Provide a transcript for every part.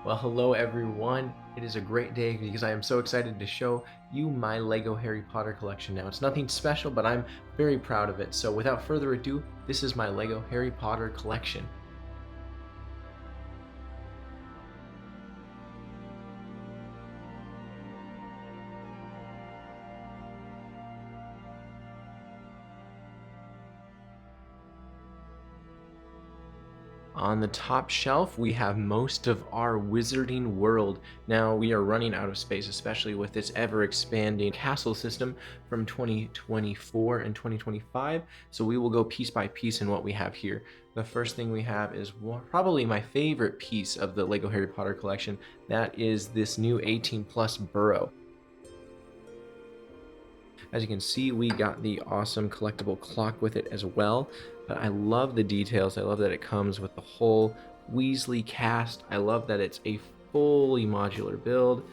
Well, hello everyone. It is a great day because I am so excited to show you my Lego Harry Potter collection now. It's nothing special, but I'm very proud of it. So without further ado, this is my Lego Harry Potter collection. On the top shelf, we have most of our Wizarding World. Now, we are running out of space, especially with this ever-expanding castle system from 2024 and 2025, so we will go piece by piece in what we have here. The first thing we have is probably my favorite piece of the LEGO Harry Potter collection. That is this new 18+ Burrow. As you can see, we got the awesome collectible clock with it as well, but I love the details. I love that it comes with the whole Weasley cast. I love that it's a fully modular build,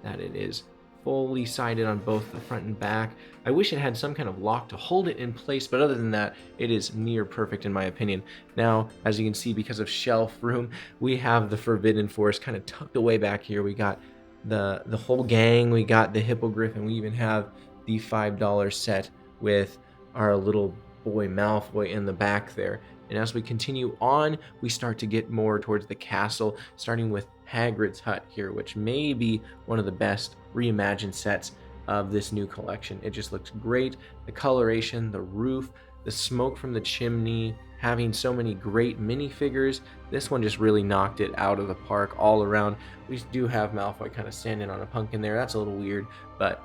that it is fully sided on both the front and back. I wish it had some kind of lock to hold it in place, but other than that, it is near perfect in my opinion. Now, as you can see, because of shelf room, we have the Forbidden Forest kind of tucked away back here. We got the whole gang, we got the Hippogriff, and we even have the $5 set with our little boy Malfoy in the back there. And as we continue on, we start to get more towards the castle, starting with Hagrid's hut here, which may be one of the best reimagined sets of this new collection. It just looks great. The coloration, the roof, the smoke from the chimney, having so many great minifigures. This one just really knocked it out of the park all around. We do have Malfoy kind of standing on a pumpkin there. That's a little weird, but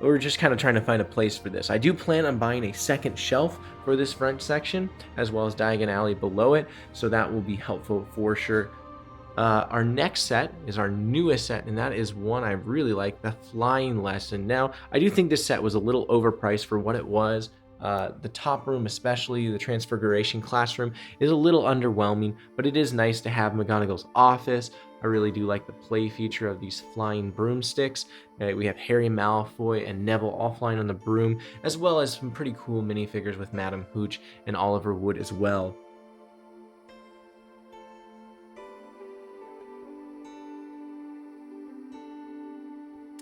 we're just kind of trying to find a place for this. I do plan on buying a second shelf for this front section, as well as Diagon Alley below it, so that will be helpful for sure. Our next set is our newest set, and that is one I really like, the Flying Lesson. Now, I do think this set was a little overpriced for what it was. The top room, especially the Transfiguration classroom, is a little underwhelming, but it is nice to have McGonagall's office. I really do like the play feature of these flying broomsticks. We have Harry, Malfoy, and Neville all flying on the broom, as well as some pretty cool minifigures with Madame Hooch and Oliver Wood as well.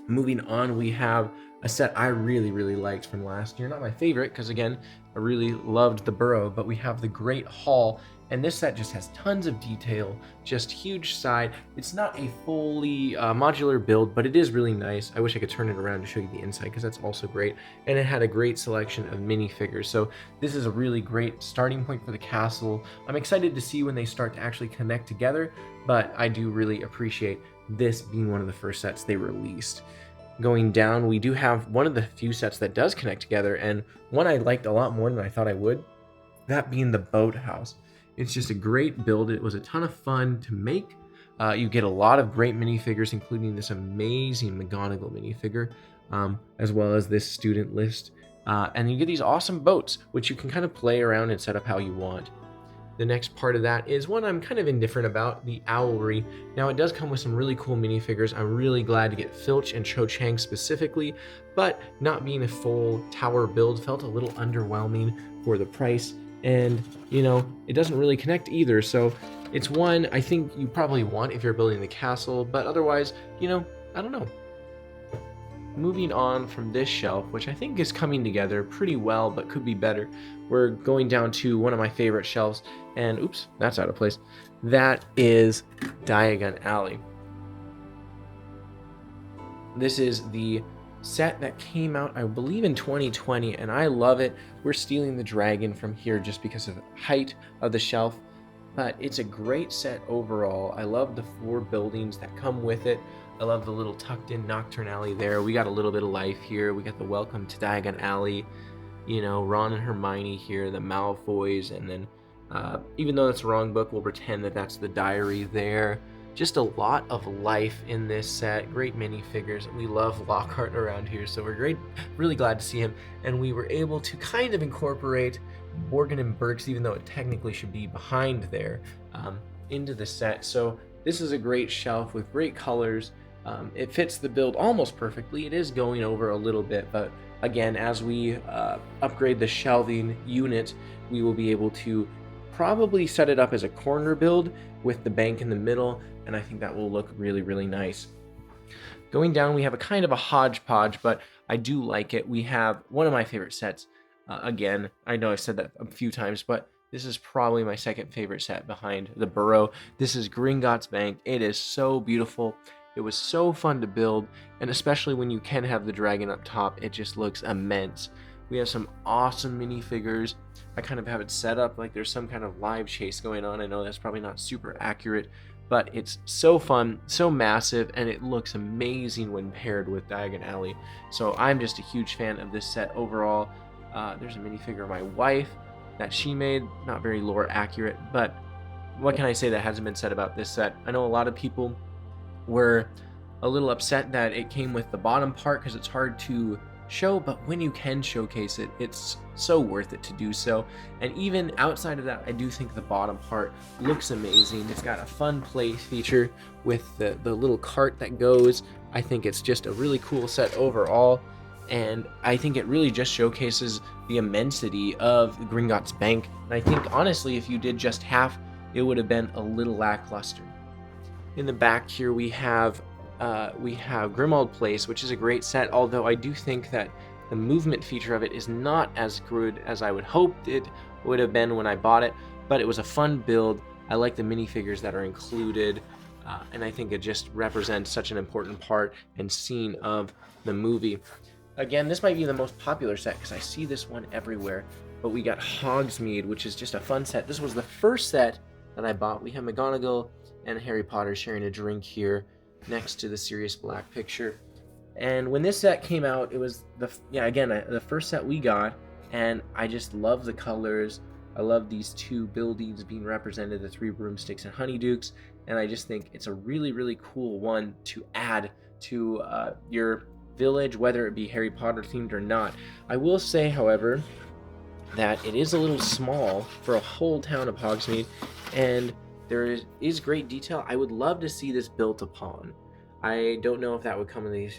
Moving on, we have a set I really liked from last year. Not my favorite, because again, I really loved the Burrow, but we have the Great Hall, and this set just has tons of detail, just huge side. It's not a fully modular build, but it is really nice. I wish I could turn it around to show you the inside, because that's also great. And it had a great selection of minifigures, so this is a really great starting point for the castle. I'm excited to see when they start to actually connect together, but I do really appreciate this being one of the first sets they released. Going down, we do have one of the few sets that does connect together, and one I liked a lot more than I thought I would, that being the Boathouse. It's just a great build. It was a ton of fun to make. You get a lot of great minifigures, including this amazing McGonagall minifigure, as well as this student list. And you get these awesome boats, which you can kind of play around and set up how you want. The next part of that is one I'm kind of indifferent about, the Owlry. Now, it does come with some really cool minifigures. I'm really glad to get Filch and Cho Chang specifically, but not being a full tower build felt a little underwhelming for the price. And, you know, it doesn't really connect either, so it's one I think you probably want if you're building the castle, but otherwise, you know, I don't know. Moving on from this shelf, which I think is coming together pretty well, but could be better, we're going down to one of my favorite shelves, and oops, that's out of place. That is Diagon Alley. This is the set that came out, I believe, in 2020, and I love it. We're stealing the dragon from here just because of the height of the shelf, but it's a great set overall. I love the 4 buildings that come with it. I love the little tucked in Nocturne Alley there. We got a little bit of life here. We got the Welcome to Diagon Alley, you know, Ron and Hermione here, the Malfoys, and then even though that's the wrong book, we'll pretend that that's the diary there. Just a lot of life in this set. Great minifigures. We love Lockhart around here, so we're really glad to see him. And we were able to kind of incorporate Borgin and Burkes, even though it technically should be behind there, into the set. So this is a great shelf with great colors. It fits the build almost perfectly. It is going over a little bit, but again, as we upgrade the shelving unit, we will be able to probably set it up as a corner build with the bank in the middle, and I think that will look really, really nice. Going down, we have a kind of a hodgepodge, but I do like it. We have one of my favorite sets. Again, I know I've said that a few times, but this is probably my second favorite set behind the Burrow. This is Gringotts Bank. It is so beautiful. It was so fun to build, and especially when you can have the dragon up top, it just looks immense. We have some awesome minifigures. I kind of have it set up like there's some kind of live chase going on. I know that's probably not super accurate, but it's so fun, so massive, and it looks amazing when paired with Diagon Alley. So I'm just a huge fan of this set overall. There's a minifigure of my wife that she made, not very lore accurate, but what can I say that hasn't been said about this set? I know a lot of people were a little upset that it came with the bottom part because it's hard to show, but when you can showcase it, it's so worth it to do so. And even outside of that, I do think the bottom part looks amazing. It's got a fun play feature with the little cart that goes. I think it's just a really cool set overall, and I think it really just showcases the immensity of Gringotts Bank. And I think honestly, if you did just half, it would have been a little lackluster. In the back here, we have Grimmauld Place, which is a great set, although I do think that the movement feature of it is not as good as I would hope it would have been when I bought it, but it was a fun build. I like the minifigures that are included, and I think it just represents such an important part and scene of the movie. Again, this might be the most popular set because I see this one everywhere, but we got Hogsmeade, which is just a fun set. This was the first set that I bought. We have McGonagall and Harry Potter sharing a drink here next to the Sirius Black picture. And when this set came out, it was the first set we got, and I just love the colors. I love these two buildings being represented, the three broomsticks and honeydukes, and I just think it's a really, really cool one to add to your village, whether it be Harry Potter themed or not. I will say, however, that it is a little small for a whole town of Hogsmeade, and there is great detail. I would love to see this built upon. I don't know if that would come in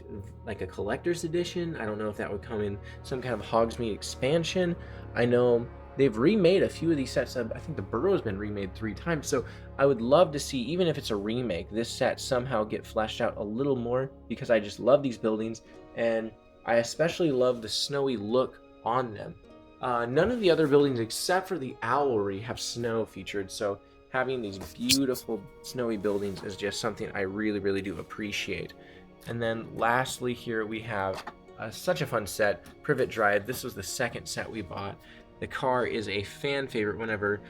like a collector's edition. I don't know if that would come in some kind of Hogsmeade expansion. I know they've remade a few of these sets. I think the Burrow's been remade 3 times. So I would love to see, even if it's a remake, this set somehow get fleshed out a little more, because I just love these buildings, and I especially love the snowy look on them. None of the other buildings except for the Owlery have snow featured, so having these beautiful snowy buildings is just something I really, really do appreciate. And then lastly here we have such a fun set, Privet Drive. This was the second set we bought. The car is a fan favorite. Whenever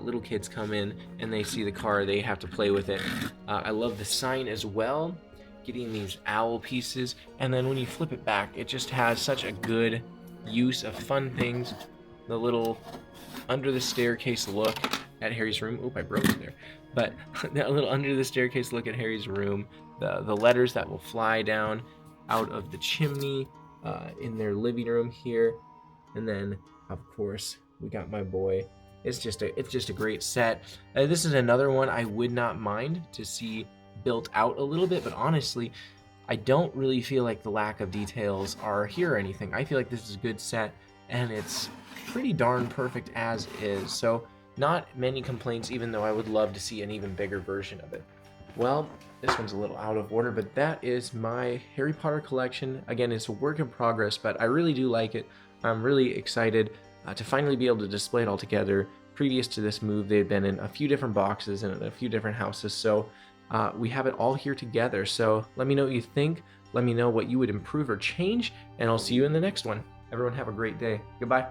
little kids come in and they see the car, they have to play with it. I love the sign as well, getting these owl pieces, and then when you flip it back, it just has such a good use of fun things. The little under the staircase look at Harry's room. Oop, I broke it there. But that little under the staircase look at Harry's room, the letters that will fly down out of the chimney in their living room here, and then of course we got my boy. It's just a great set. This is another one I would not mind to see built out a little bit, but honestly, I don't really feel like the lack of details are here or anything. I feel like this is a good set, and it's pretty darn perfect as is. So not many complaints, even though I would love to see an even bigger version of it. Well, this one's a little out of order, but that is my Harry Potter collection. Again, it's a work in progress, but I really do like it. I'm really excited to finally be able to display it all together. Previous to this move, they've been in a few different boxes and in a few different houses, so we have it all here together. So let me know what you think. Let me know what you would improve or change, and I'll see you in the next one. Everyone have a great day. Goodbye.